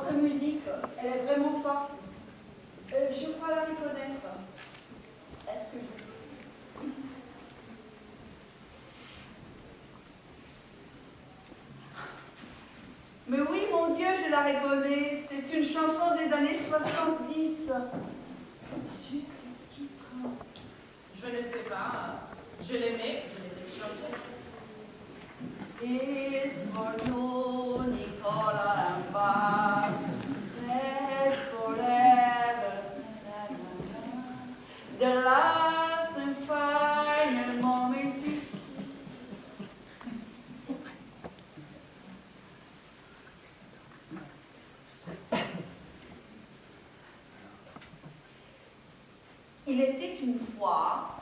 votre musique, elle est vraiment forte. Je crois la reconnaître. Est-ce que je... Mais oui, mon Dieu, je la reconnais. C'est une chanson des années 70. Zut, le titre. Je ne sais pas. Je l'aimais, je l'ai téléchargé. It's for you, Nicola and Bob. Rest forever. The last and final moment is... Il était une fois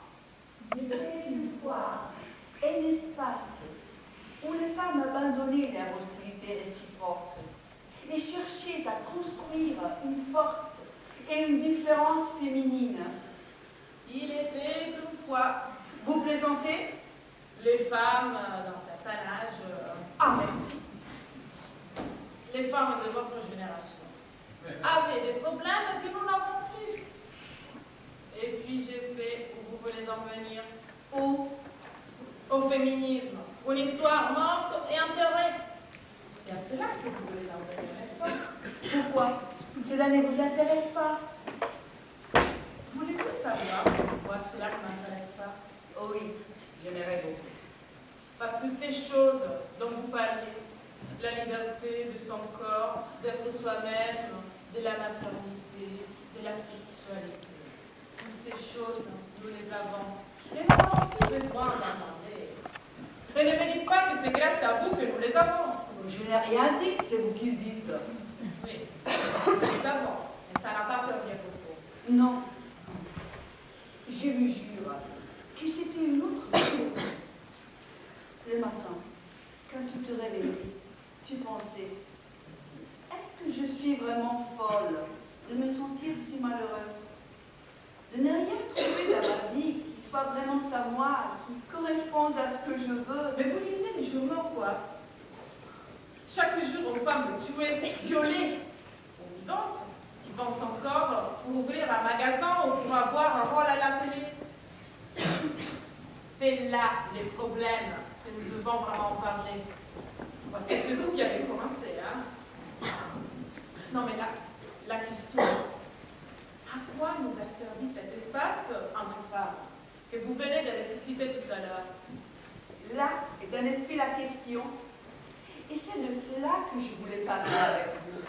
un espace où les femmes abandonnaient leur hostilité réciproque et cherchaient à construire une force et une différence féminine. Il était une fois. Vous plaisantez? Les femmes d'un certain âge, Ah, merci. les femmes de votre génération, avaient des problèmes que nous n'avons plus. Et puis je sais où vous voulez en venir. Où? Au féminisme, une histoire morte et enterrée. C'est à cela que vous voulez en venir, n'est-ce pas? Pourquoi? Cela ne vous intéresse pas? Voulez-vous savoir pourquoi cela ne m'intéresse pas? Oh oui, j'aimerais beaucoup. Parce que ces choses dont vous parlez, la liberté de son corps, d'être soi-même, de la maternité, de la sexualité, toutes ces choses, nous les avons. Et nous n'avons plus besoin d'en parler. Et ne me dites pas que c'est grâce à vous que nous les avons. Je n'ai rien dit, c'est vous qui le dites. Oui, nous les avons. Et ça n'a pas servi à beaucoup. Non. Je vous jure que c'était une autre chose. Le matin, quand tu te réveillais, tu pensais, est-ce que je suis vraiment folle de me sentir si malheureuse? De ne rien trouver dans ma vie qui soit vraiment à moi, qui corresponde à ce que je veux. Mais vous lisez les journaux, quoi? Chaque jour, aux femmes tuées, violées, ou vivantes, qui pensent encore pour ouvrir un magasin ou pour avoir un rôle à la télé. C'est là les problèmes, si nous devons vraiment en parler. Parce que c'est vous qui avez commencé, hein? Non, mais là, la question, à quoi nous a servi cet espace entre femmes que vous venez de ressusciter tout à l'heure? Là est en effet la question. Et c'est de cela que je voulais parler avec vous.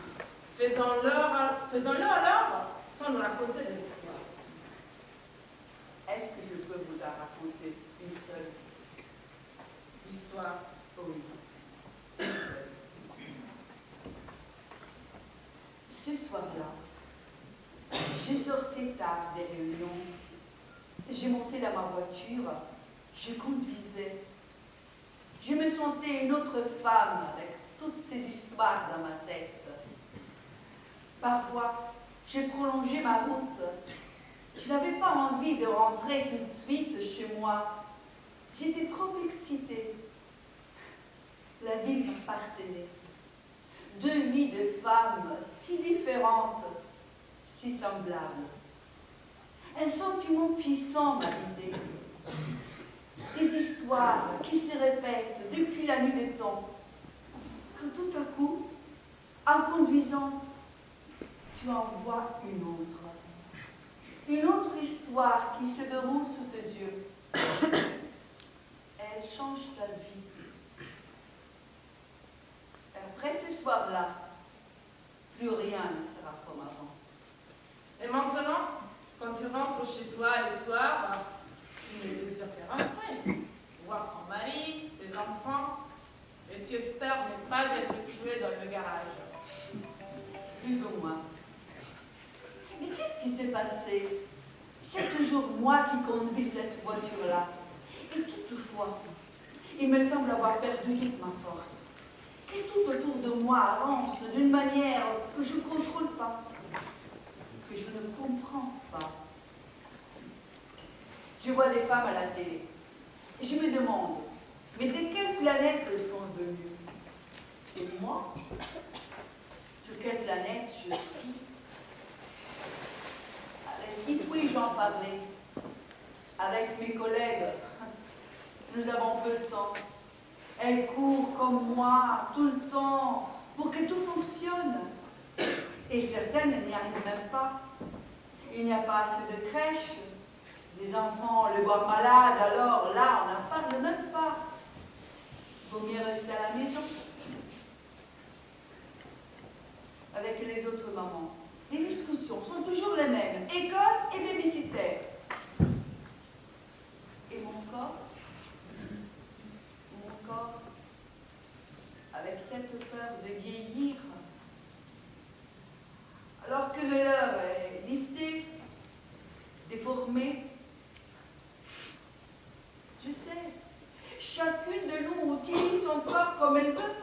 Faisons-le alors, sans nous raconter des histoires. Est-ce que je peux vous en raconter une seule Histoire. Oui. Une seule. Ce soir-là, j'ai sorti tard des réunions. J'ai monté dans ma voiture. Je conduisais. Je me sentais une autre femme avec toutes ces histoires dans ma tête. Parfois, j'ai prolongé ma route. Je n'avais pas envie de rentrer tout de suite chez moi. J'étais trop excitée. La vie m'appartenait. Deux vies de femmes si différentes, si semblables. Un sentiment puissant m'habitait. Des histoires qui se répètent depuis la nuit des temps. Quand tout à coup, en conduisant, tu en vois une autre. Une autre histoire qui se déroule sous tes yeux. Elle change ta vie. Après ce soir-là, plus rien ne sera comme avant. Et maintenant, quand tu rentres chez toi le soir, tu ne désires que rentrer, voir ton mari, tes enfants, et tu espères ne pas être tué dans le garage. Plus ou moins. Mais qu'est-ce qui s'est passé? C'est toujours moi qui conduis cette voiture-là. Et toutefois, il me semble avoir perdu toute ma force. Et tout autour de moi avance d'une manière que je ne contrôle pas, que je ne comprends pas. Je vois des femmes à la télé. Et je me demande, mais de quelle planète elles sont venues? Et moi, Sur quelle planète je suis? Avec qui puis-je en parler? Avec mes collègues. Nous avons peu de temps. Elles courent comme moi, tout le temps, pour que tout fonctionne. Et certaines n'y arrivent même pas. Il n'y a pas assez de crèches. Les enfants le voient malade, alors là, on n'en parle même pas. Vaut mieux rester à la maison. Avec les autres mamans. Les discussions sont toujours les mêmes. École et babysitter. Et mon corps? Mon corps, avec cette peur de vieillir, alors que le leur est lifté, déformé. Je sais, chacune de nous utilise son corps comme elle veut,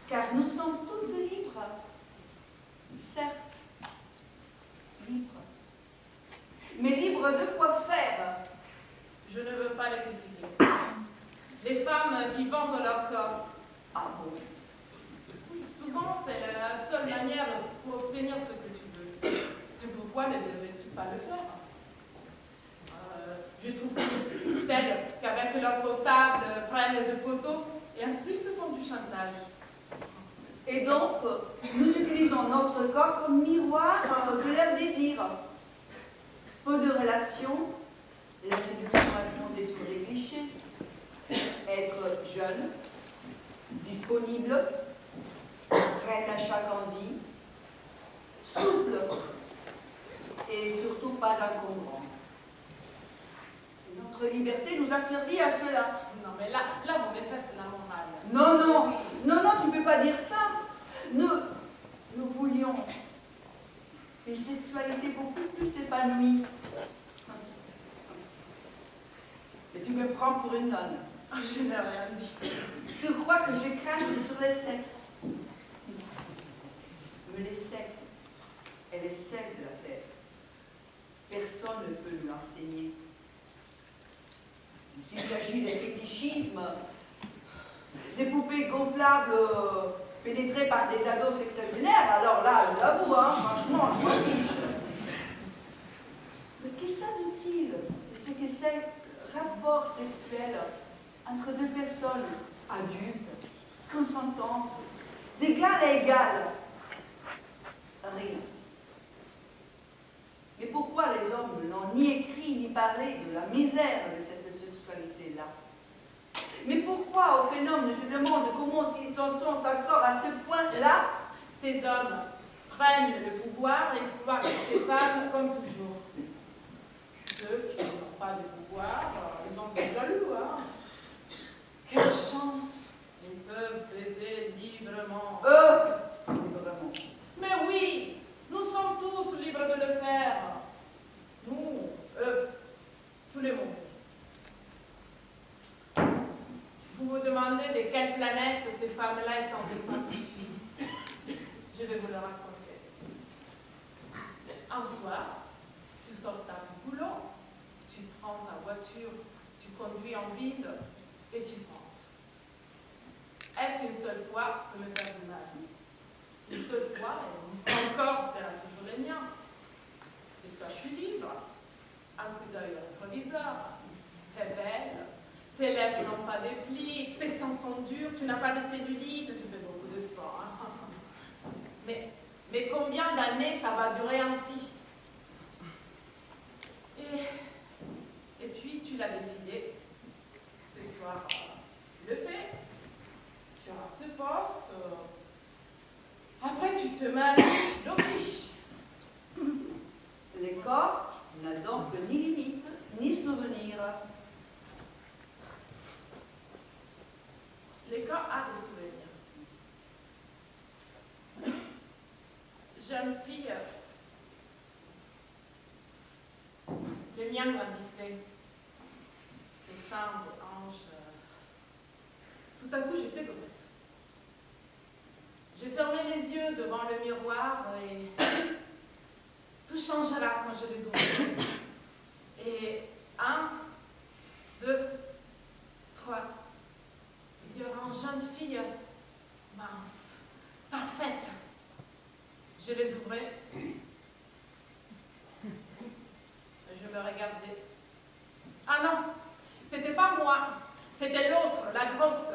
car nous sommes toutes libres. Certes, libres. Mais libres de quoi faire? Je ne veux pas les critiquer. Les femmes qui vendent leur corps. Ah bon? Oui, souvent c'est la seule manière pour obtenir ce que tu veux. Et pourquoi ne devrais-tu pas le faire? Je trouve que celles qu'avec leur portable prennent des photos et ensuite font du chantage. Et donc, nous utilisons notre corps comme miroir de leur désir. Peu de relations, la séduction est fondée sur des clichés. Être jeune, disponible, prête à chaque envie, souple et surtout pas encombrant. Notre liberté nous a servi à cela. Non, mais là vous me faites la morale. Non, non, non, non, tu ne peux pas dire ça. Nous voulions une sexualité beaucoup plus épanouie. Et tu me prends pour une nonne. Oh, je n'ai rien dit. Tu crois que je crache sur les sexes? Mais les sexes et les sexes de la terre, personne ne peut nous l'enseigner. S'il s'agit des fétichismes, des poupées gonflables pénétrées par des ados sexagénaires, alors là, je l'avoue, hein, franchement, je m'en fiche. Mais qu'est-ce savent-ils de ce que c'est rapport sexuel entre deux personnes adultes, consentantes, d'égal à égal? Rien. Mais pourquoi les hommes n'ont ni écrit ni parlé de la misère de cette sexualité-là? Mais pourquoi aucun homme ne se demande comment ils en sont encore à ce point-là? Ces hommes prennent le pouvoir et exploitent ces femmes comme toujours. Ceux qui n'ont pas de pouvoir, ils en sont jaloux, hein. Quelle chance! Ils peuvent baiser librement. Librement. Mais oui, nous sommes tous libres de le faire. Nous, eux, tout le monde. Vous vous demandez de quelle planète ces femmes-là sont descendues. Je vais vous le raconter. Un soir, tu sors d'un boulot, tu prends ta voiture, tu conduis en ville et tu penses. Est-ce qu'une seule fois peut me faire du mal? Une seule fois, et encore, c'est toujours le mien. Ce soir, je suis libre. Un coup d'œil au rétroviseur. T'es belle. Tes lèvres n'ont pas de plis. Tes seins sont durs. Tu n'as pas de cellulite. Tu fais beaucoup de sport. Hein. Mais combien d'années ça va durer ainsi? Et puis, tu l'as décidé. Ce soir, tu le fais. Tu auras ce poste. Après, tu te mets l'oubli. Le corps n'a donc ni limite, ni souvenir. Le corps a des souvenirs. Jeune fille, le mien grandissait. Les seins, les hanches. Tout à coup, j'étais grosse. J'ai fermé les yeux devant le miroir et tout changera quand je les ouvrirai. Et 1, 2, 3, il y aura une jeune fille mince, parfaite. vrai. Je me regardais. Ah non, c'était pas moi, c'était l'autre, la grosse,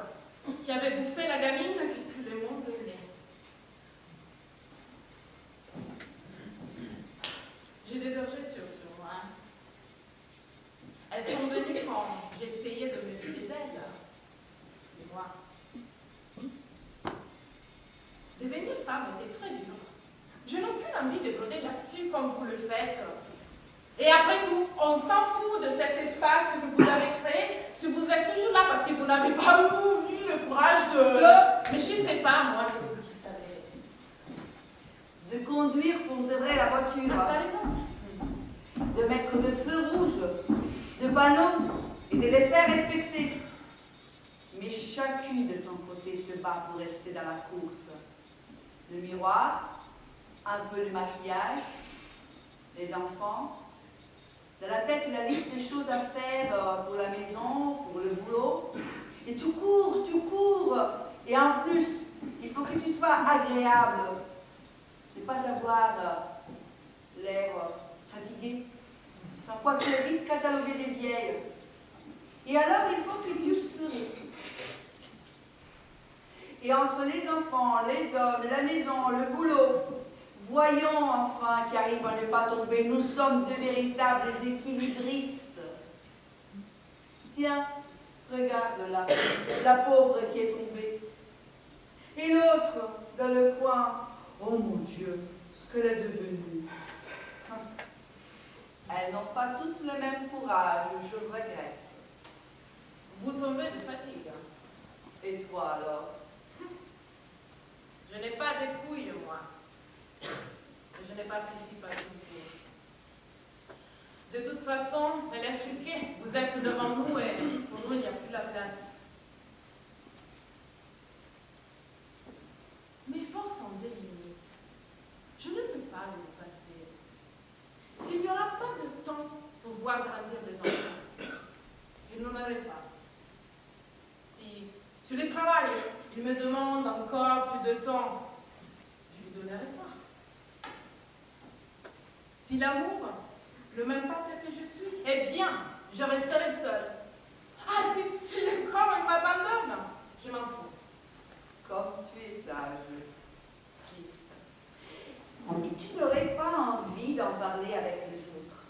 qui avait bouffé la gamine que tout le monde aimait. J'ai des vergetures sur moi. Elles sont venues quand j'essayais de me vider d'elles. Et moi. Devenir femme était très dur. Je n'ai aucune envie de broder là-dessus comme vous le faites. Et après tout, on s'en fout de cet espace que vous avez créé si vous êtes toujours là parce que vous n'avez pas eu le courage de... Mais je ne sais pas, moi, c'est vous qui savez. De conduire pour de vrai la voiture. Par exemple. De mettre de feux rouges, de ballons et de les faire respecter. Mais chacune de son côté se bat pour rester dans la course. Le miroir, un peu de maquillage, les enfants. Dans la tête, la liste des choses à faire pour la maison, pour le boulot. Et tout court, tout court. Et en plus, il faut que tu sois agréable. Ne pas avoir l'air fatigué. Sans quoi tu es vite catalogué des vieilles. Et alors, il faut que tu souris. Et entre les enfants, les hommes, la maison, le boulot, voyons enfin qui arrive à ne pas tomber. Nous sommes de véritables équilibristes. Tiens, regarde là, la pauvre qui est tombée. Et l'autre, dans le coin, oh mon Dieu, ce qu'elle est devenue. Elles n'ont pas toutes le même courage, je le regrette. Vous tombez de fatigue. Et toi alors? Je n'ai pas de couilles, moi. Je n'ai participé à une pièce. De toute façon, elle est truquée. Vous êtes devant nous et pour nous, il n'y a plus la place. Mes forces ont des limites. Je ne peux pas le passer. S'il n'y aura pas de temps pour voir grandir les enfants, je n'en aurai pas. Si sur le travail, il me demande encore plus de temps, je lui donnerai pas. Si l'amour, le même peuple que je suis, eh bien, je resterai seule. Ah, si le corps il m'abandonne, je m'en fous. Comme tu es sage. Triste. Et tu n'aurais pas envie d'en parler avec les autres?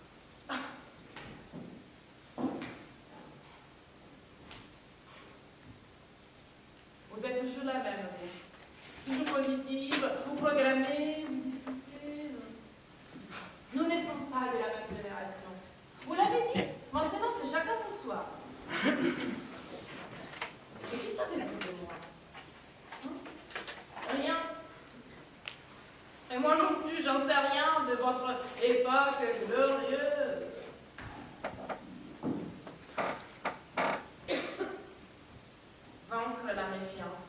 Vous êtes toujours la même, vous. Toujours positive, vous programmez, vous discutez. Nous ne sommes pas de la même génération. Vous l'avez dit, maintenant c'est chacun pour soi. Et qui savez-vous de moi? Rien. Et moi non plus, j'en sais rien de votre époque glorieuse. Vaincre la méfiance.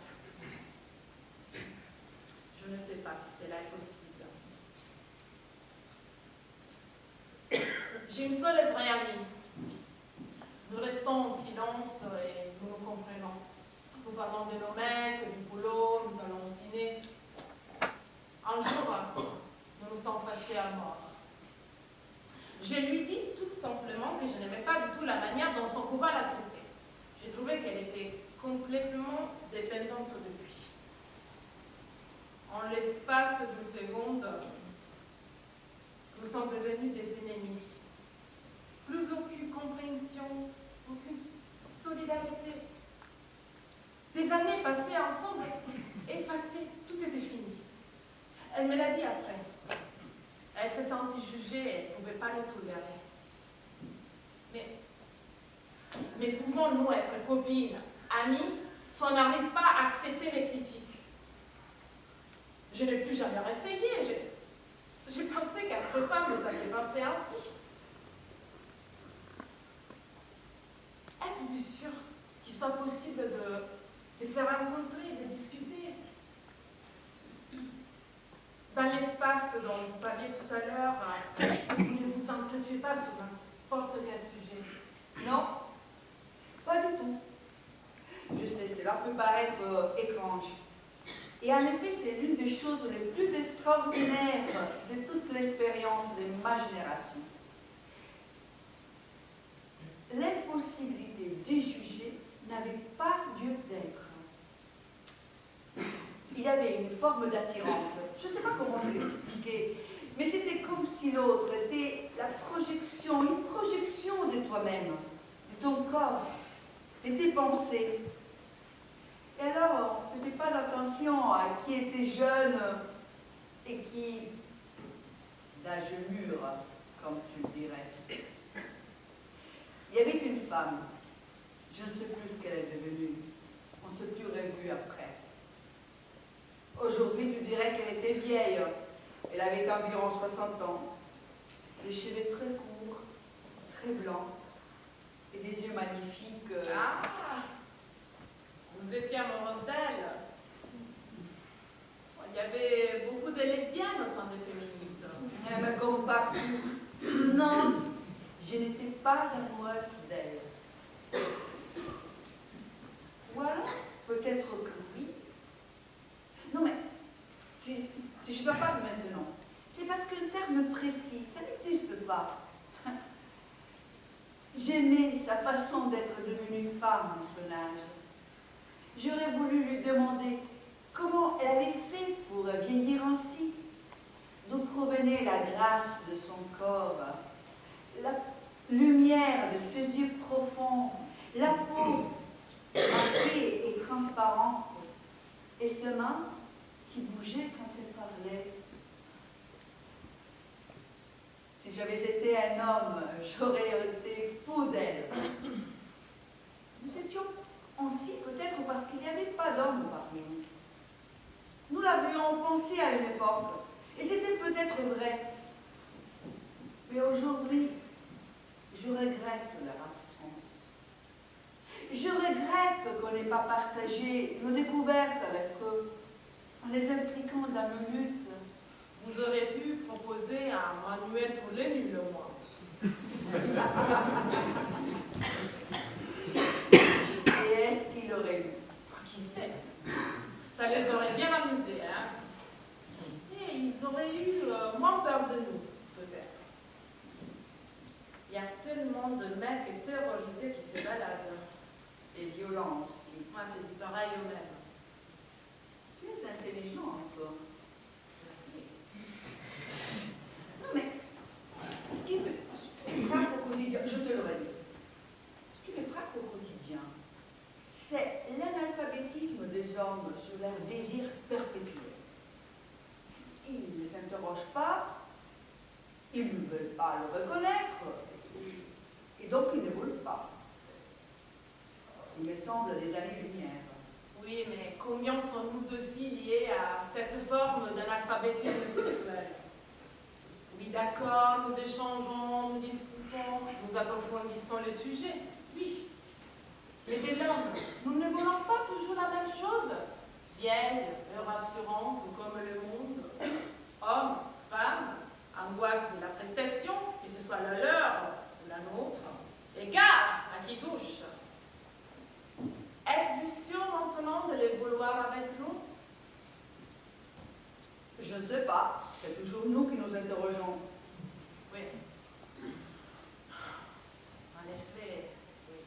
Je ne sais pas si cela est possible. J'ai une seule et vraie amie. Nous restons en silence et nous nous comprenons. Nous parlons de nos mecs, du boulot, nous allons au ciné. Un jour, nous nous sommes fâchés à mort. Je lui dis tout simplement que je n'aimais pas du tout la manière dont son copain la traitait. J'ai trouvé qu'elle était complètement dépendante de lui. En l'espace d'une seconde, nous sommes devenus des ennemis. Plus aucune compréhension, aucune solidarité. Des années passées ensemble, effacées, tout était fini. Elle me l'a dit après. Elle s'est sentie jugée et elle ne pouvait pas le tolérer. Mais pouvons-nous être copines, amies, si on n'arrive pas à accepter les critiques? Je n'ai plus jamais essayé. J'ai pensé qu'être femme, ça s'est passé ainsi. Êtes-vous sûr qu'il soit possible de se rencontrer, de discuter? Dans l'espace dont vous parliez tout à l'heure, vous ne vous entretuez pas sur n'importe quel sujet. Non, pas du tout. Je sais, cela peut paraître étrange. Et en effet, c'est l'une des choses les plus extraordinaires de toute l'expérience de ma génération. L'impossibilité de juger n'avait pas lieu d'être. Il y avait une forme d'attirance. Je ne sais pas comment te l'expliquer, mais c'était comme si l'autre était la projection, une projection de toi-même, de ton corps, de tes pensées. Et alors, on ne faisait pas attention à qui était jeune et qui, d'âge mûr, comme tu le dirais. Il y avait une femme, je ne sais plus ce qu'elle est devenue, on ne s'est plus revu après. Aujourd'hui, tu dirais qu'elle était vieille, elle avait environ 60 ans, des cheveux très courts, très blancs, et des yeux magnifiques. Ah, vous étiez amoureuse d'elle. Il y avait beaucoup de lesbiennes au sein des féministes. Mais comme partout. Non, je n'étais pas amoureuse d'elle. Ou alors, peut-être que oui. Non mais, si je ne dois pas maintenant, c'est parce qu'un terme précis, ça n'existe pas. J'aimais sa façon d'être devenue femme à son âge. J'aurais voulu lui demander comment elle avait fait pour vieillir ainsi, d'où provenait la grâce de son corps, la lumière de ses yeux profonds, la peau marquée et transparente, et ce main qui bougeait quand elle parlait. Si j'avais été un homme, j'aurais été fou d'elle. Nous étions ainsi peut-être parce qu'il n'y avait pas d'hommes parmi nous. Nous l'avions pensé à une époque, et c'était peut-être vrai. Mais aujourd'hui, je regrette leur absence. Je regrette qu'on n'ait pas partagé nos découvertes avec eux, en les impliquant dans nos luttes. Vous auriez pu proposer un manuel pour les nuls, au moins. Et est-ce qu'il aurait lu? Qui sait? Ça les aurait bien amusés, hein? Et ils auraient eu moins peur de nous, peut-être. Il y a tellement de mecs terrorisés qui se baladent. Et violents aussi. Moi, c'est du pareil au même. Tu es intelligent encore. Merci. Non mais, ce qui me frappe au quotidien, je te l'aurais dit, ce qui me frappe au quotidien, c'est l'analphabétisme des hommes sur leur désir perpétuel. Ils ne s'interrogent pas, ils ne veulent pas le reconnaître, et donc ils ne veulent pas. Il me semble des années-lumière. Oui, mais combien sommes-nous aussi liés à cette forme d'analphabétisme sexuel? Oui, d'accord, nous échangeons, nous discutons, nous approfondissons le sujet. Oui. Mais dès l'homme, nous ne voulons pas toujours la même chose. Vieille et rassurante comme le monde. Homme, femme, angoisse de la prestation, que ce soit la leur ou la nôtre. Égard à qui touche. Êtes-vous sûr maintenant de les vouloir avec nous? Je ne sais pas, c'est toujours nous qui nous interrogeons. Oui. En effet, oui.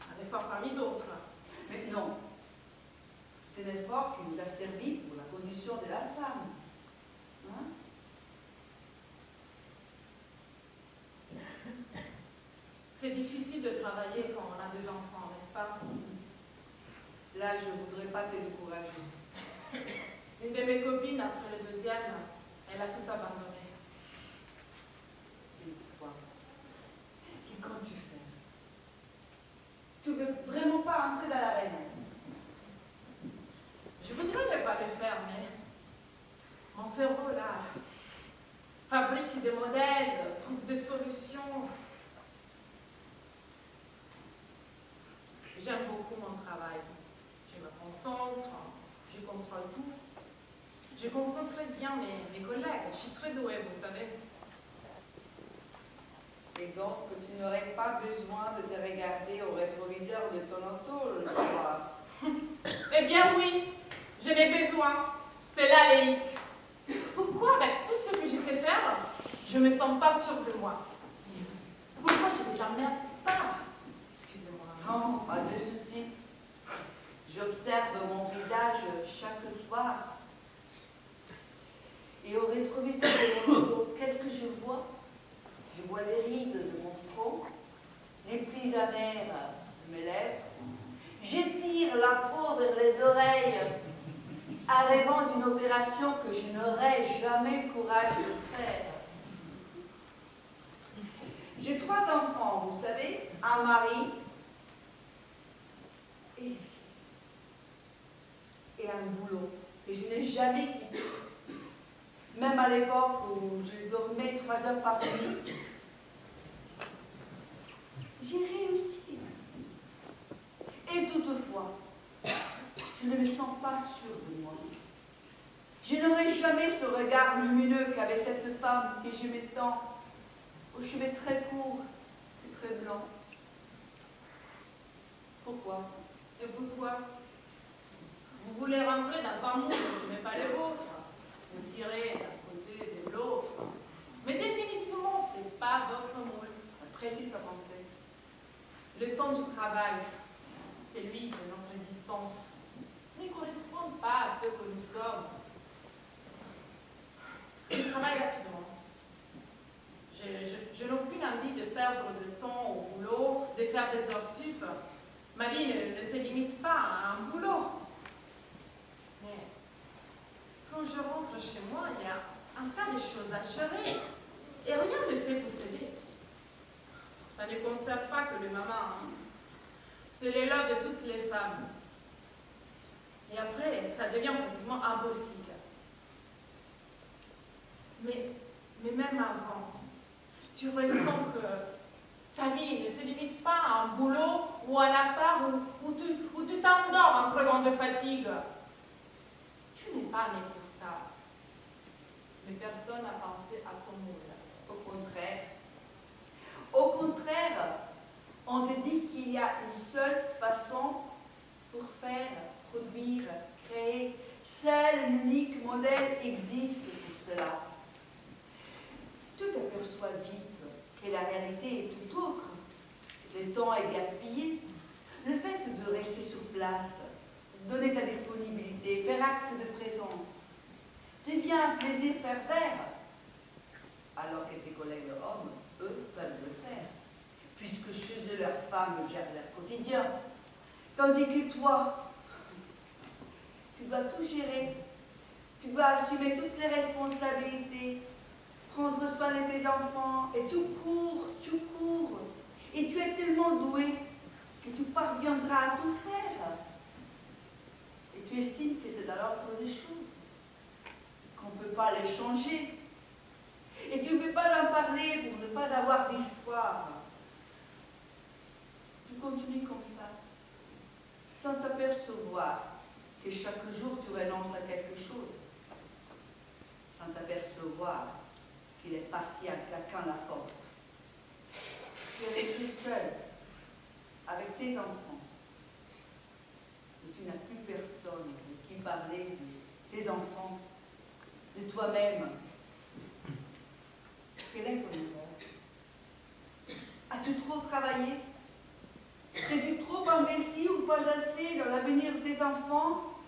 Un effort parmi d'autres. Mais non, c'est un effort qui nous a servi pour la condition de la femme. Hein? C'est difficile de travailler quand on a des enfants, n'est-ce pas? Là, je ne voudrais pas te décourager. Une de mes copines, après le deuxième, elle a tout abandonné. Et toi, qu'est-ce que tu fais? Tu ne veux vraiment pas entrer dans l'arène? Je voudrais ne pas le faire, mais mon cerveau, là, fabrique des modèles, trouve des solutions. J'aime beaucoup mon travail. Je me concentre, je contrôle tout. Je comprends très bien mes collègues. Je suis très douée, vous savez. Et donc, tu n'aurais pas besoin de te regarder au rétroviseur de ton auto le soir. Eh bien oui, je n'ai besoin. C'est là, Léic. Pourquoi, avec tout ce que je sais faire, je ne me sens pas sûre de moi? Pourquoi je ne les emmerde pas? Excusez-moi. Non, pas de souci. J'observe mon visage chaque soir. Et au rétroviseur de mon auto, qu'est-ce que je vois? Je vois les rides de mon front, les plis amers de mes lèvres. J'étire la peau vers les oreilles, en rêvant d'une opération que je n'aurais jamais le courage de faire. J'ai 3 enfants, vous savez, un mari et un boulot que je n'ai jamais quitté. Même à l'époque où je dormais 3 heures par nuit, j'ai réussi. Et toutefois, je ne me sens pas sûre de moi. Je n'aurai jamais ce regard lumineux qu'avait cette femme que j'aimais tant, aux cheveux très courts et très blancs. Pourquoi? Et pourquoi? Vous voulez rentrer dans un monde qui n'est pas le vôtre, vous tirez d'un côté de l'autre. Mais définitivement, ce n'est pas votre moule. Précise ta pensée. Le temps du travail, celui de notre existence, ne correspond pas à ce que nous sommes. Je travaille rapidement. Je n'ai aucune envie de perdre de temps au boulot, de faire des heures sup. Ma vie ne se limite pas à un boulot. Mais quand je rentre chez moi, il y a un tas de choses à gérer. Et rien ne fait pour t'aider. Ça ne concerne pas que le maman. Hein. C'est le lot de toutes les femmes. Et après, ça devient pratiquement impossible. Mais même avant, tu ressens que ta vie ne se limite pas à un boulot ou à un appart où tu t'endors en crevant de fatigue. Tu n'es pas né pour ça. Mais personne n'a pensé à ton moule. Au contraire. Au contraire, on te dit qu'il y a une seule façon pour faire, produire, créer. Seul, l'unique modèle existe pour cela. Tu t'aperçois vite que la réalité est tout autre. Le temps est gaspillé. Le fait de rester sur place, donner ta disponibilité, faire acte de présence, devient un plaisir pervers, alors que tes collègues hommes, eux, peuvent le faire, puisque chez eux, leurs femmes gèrent leur quotidien. Tandis que toi, tu dois tout gérer, tu dois assumer toutes les responsabilités, prendre soin de tes enfants, et tu cours, et tu es tellement doué que tu parviendras à tout faire. Et tu estimes que c'est à l'ordre des choses, qu'on ne peut pas les changer. Et tu ne veux pas en parler pour ne pas avoir d'histoire. Tu continues comme ça, sans t'apercevoir que chaque jour tu renonces à quelque chose, sans t'apercevoir qu'il est parti en claquant la porte. Tu es resté seul, avec tes enfants, et tu n'as plus personne de qui parler de tes enfants, de toi-même. Quel est ton humeur? As-tu trop travaillé? Es-tu trop investi ou pas assez dans l'avenir de tes enfants?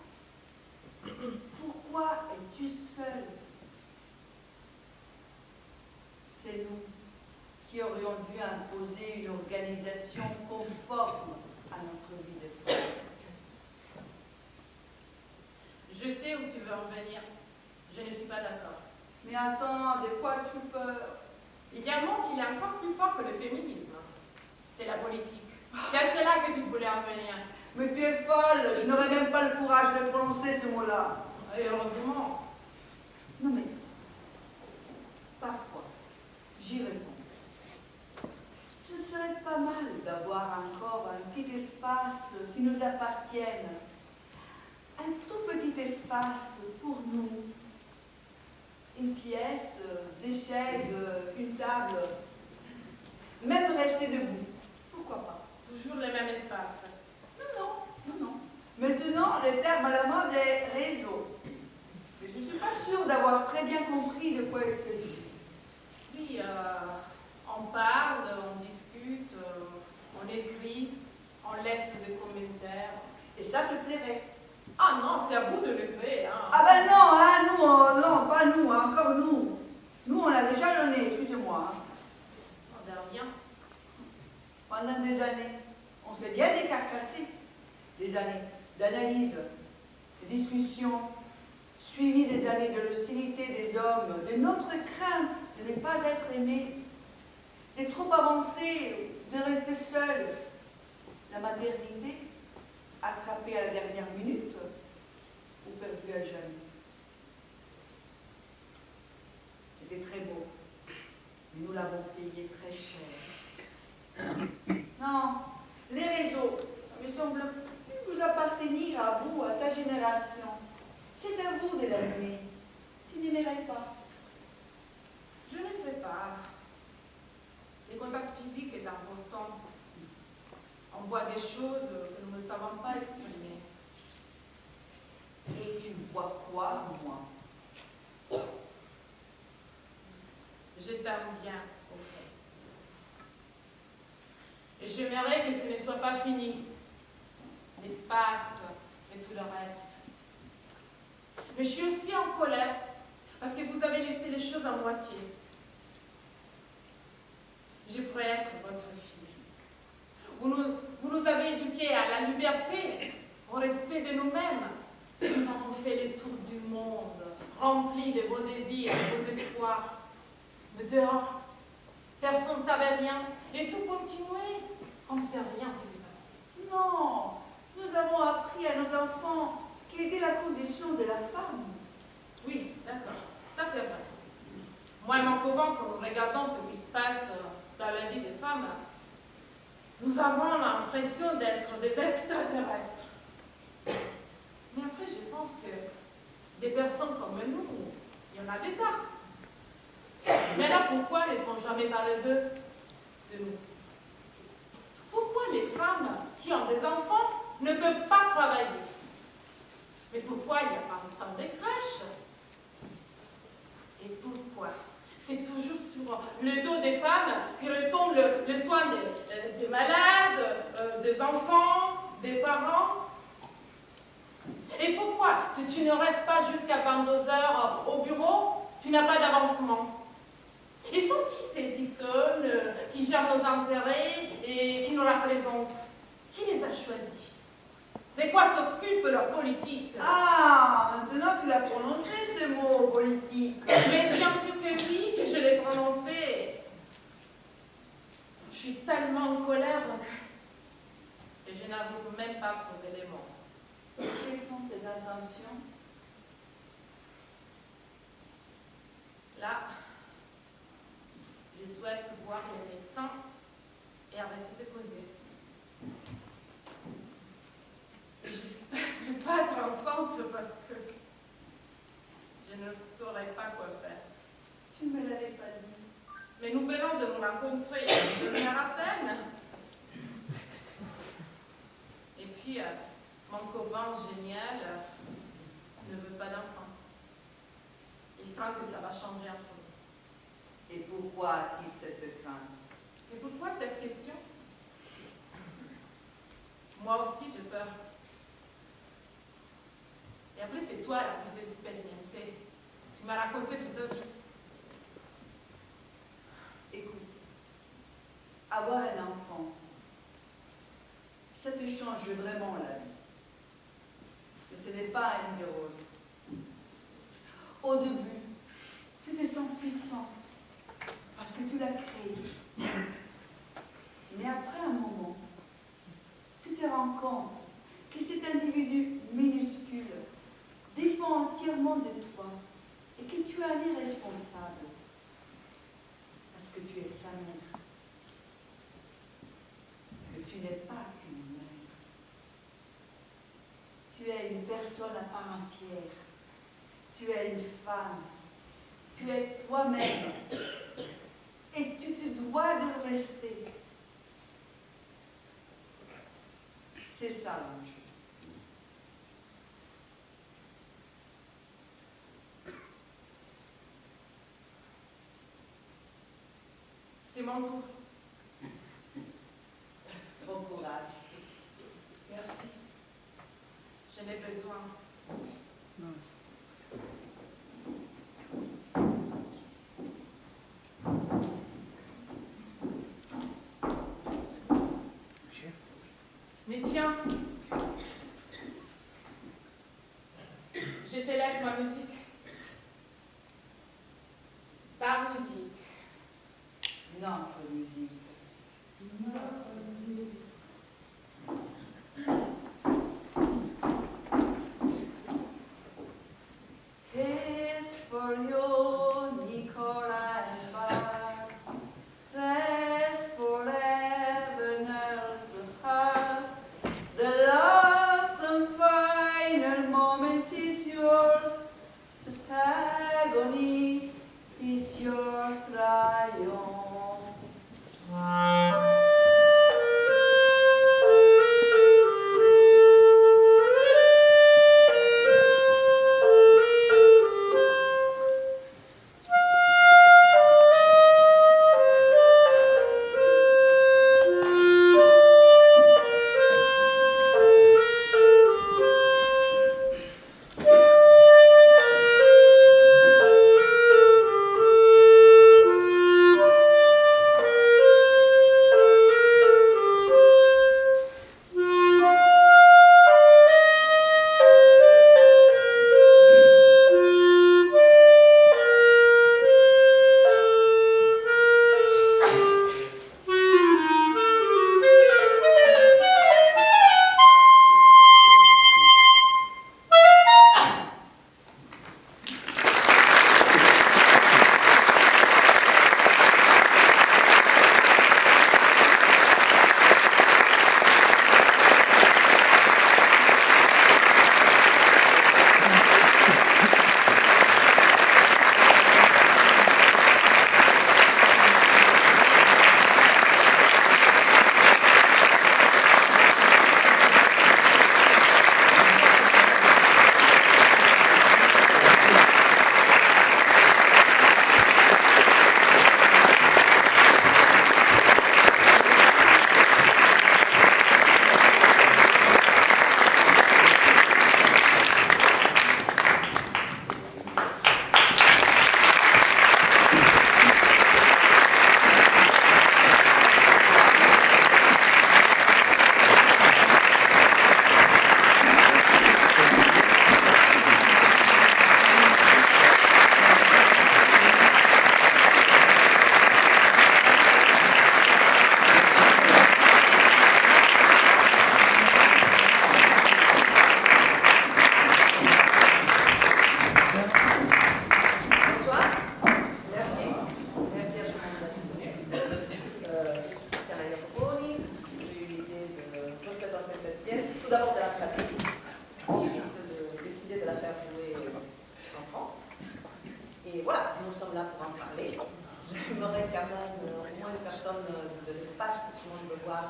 Pourquoi es-tu seul? C'est nous qui aurions dû imposer une organisation conforme à notre vie de femme. Je sais où tu veux en venir. Je ne suis pas d'accord. Mais attends, de quoi tu peur? Il y a un mot qui est encore plus fort que le féminisme. C'est la politique. C'est à cela que tu voulais en venir. Mais tu es folle, je n'aurais même pas le courage de prononcer ce mot-là. Et heureusement. Non mais, parfois, j'y repense. Ce serait pas mal d'avoir encore un petit espace qui nous appartienne. Un tout petit espace pour nous. Une pièce, des chaises, une table. exemple, le terme à la mode est réseau. Mais je ne suis pas sûre d'avoir très bien compris de quoi il s'agit. Oui, on parle, on discute, on écrit, on laisse des commentaires. Et ça te plairait? Ah non, c'est à vous de le créer. Hein. Ah ben non, hein, nous, non, pas nous, hein, encore nous. Nous, on a déjà le nez, excusez-moi. Hein. On n'a rien. Pendant des années, on s'est bien décarcassé. Des années d'analyse, de discussion, suivies des années de l'hostilité des hommes, de notre crainte de ne pas être aimés, des trop avancés, de rester seuls. La maternité, attrapée à la dernière minute, ou perdue à jamais. C'était très beau, mais nous l'avons payé très cher. Non, les réseaux, ça me semble plus vous appartenir à vous, à ta génération. C'est à vous de l'animer. Tu n'aimerais pas. Je ne sais pas. Le contact physique est important. On voit des choses que nous ne savons pas exprimer. Et tu vois quoi, moi? Je t'aime bien, au fait. Et j'aimerais que ce ne soit pas fini. L'espace et tout le reste. Mais je suis aussi en colère parce que vous avez laissé les choses à moitié. Je pourrais être votre fille. Vous nous avez éduqués à la liberté, au respect de nous-mêmes. Nous avons fait le tour du monde, rempli de vos désirs, de vos espoirs. Mais dehors, personne ne savait rien et tout continuait comme si rien s'était passé. Non, nous avons appris à nos enfants quelle était la condition de la femme. Oui, d'accord, ça c'est vrai. Moi et mon copain, quand nous regardons ce qui se passe dans la vie des femmes, nous avons l'impression d'être des extraterrestres. Mais après, je pense que des personnes comme nous, il y en a des tas. Mais là, pourquoi ne font jamais parler d'eux, de nous? Pourquoi les femmes qui ont des enfants ne peuvent pas travailler? Mais pourquoi il n'y a pas autant de crèches? Et pourquoi c'est toujours sur le dos des femmes que retombe le soin des malades, des enfants, des parents? Et pourquoi, si tu ne restes pas jusqu'à 22 heures au bureau, tu n'as pas d'avancement? Et sont qui ces icônes qui gèrent nos intérêts et qui nous représentent? Qui les a choisis? De quoi s'occupe leur politique? Ah, maintenant tu l'as prononcé ce mot politique. Mais bien sûr que oui, que je l'ai prononcé. Je suis tellement en colère que je n'arrive même pas à trouver les mots. Quelles sont tes intentions? Là, je souhaite voir les médecins et arrêter de causer. J'espère ne pas être enceinte parce que je ne saurais pas quoi faire. Tu ne me l'avais pas dit. Mais nous venons de nous rencontrer une demi-heure à peine. Et puis, mon copain génial ne veut pas d'enfant. Il craint que ça va changer entre nous. Et pourquoi a-t-il cette crainte? Et pourquoi cette question? Moi aussi, j'ai peur. Et après, c'est toi la plus expérimentée. Tu m'as raconté toute ta vie. Écoute, avoir un enfant, ça te change vraiment la vie. Mais ce n'est pas un lit de rose. Au début, tu te sens puissante parce que tu l'as créé. Mais après un moment, tu te rends compte que cet individu minuscule dépend entièrement de toi et que tu en es responsable parce que tu es sa mère. Que tu n'es pas qu'une mère. Tu es une personne à part entière. Tu es une femme. Tu es toi-même. Et tu te dois de le rester. C'est ça l'enjeu. m'entourent. Bon courage. Merci. J'en ai besoin. Mais tiens, je te laisse ma musique. Ta musique. Notre musique. It's for you, Nicola and Bart. Rest forever near to us. The last and final moment is yours. The agony is your triumph. J'aimerais quand même au moins une personne de l'espace, sinon je veux voir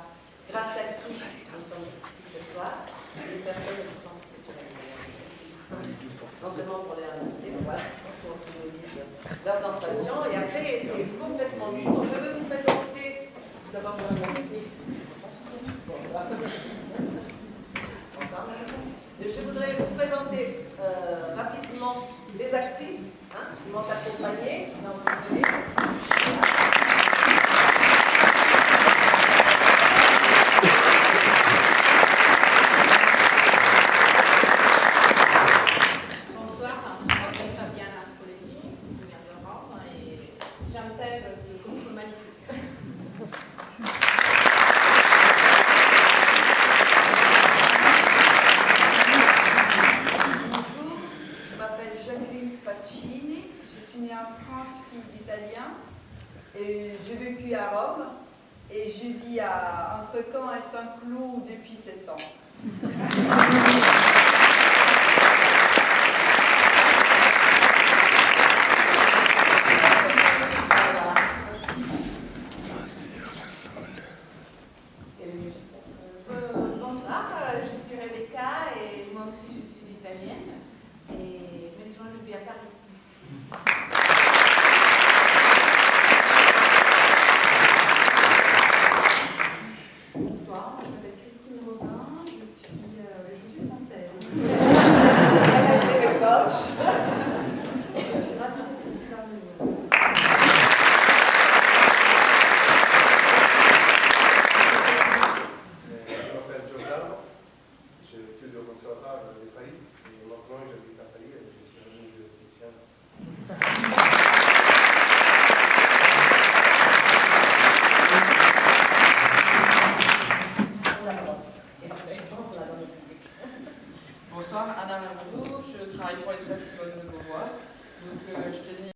grâce à qui nous sommes ici ce soir, des personnes qui sont non seulement pour les remercier, mais voilà, pour qu'ils nous disent leurs impressions. Et après, c'est complètement libre. Je vais vous présenter, d'abord je vous remercie. Bonsoir. Bonsoir. Je voudrais vous présenter rapidement les actrices qui m'ont accompagnée dans votre venue. J'ai vécu à Rome et je vis à Entrecaen et Saint-Cloud depuis 7 ans. Bonsoir, je suis Rebecca et moi aussi je suis italienne et maintenant je vis à Paris. m'appelle Giordano, j'étudie au conservatoire de Paris et maintenant j'habite à Paris et je suis ami de Tiziano. Bonsoir, Anna Mermoudou, je travaille pour l'Espace Simone de Beauvoir. Donc, je tenais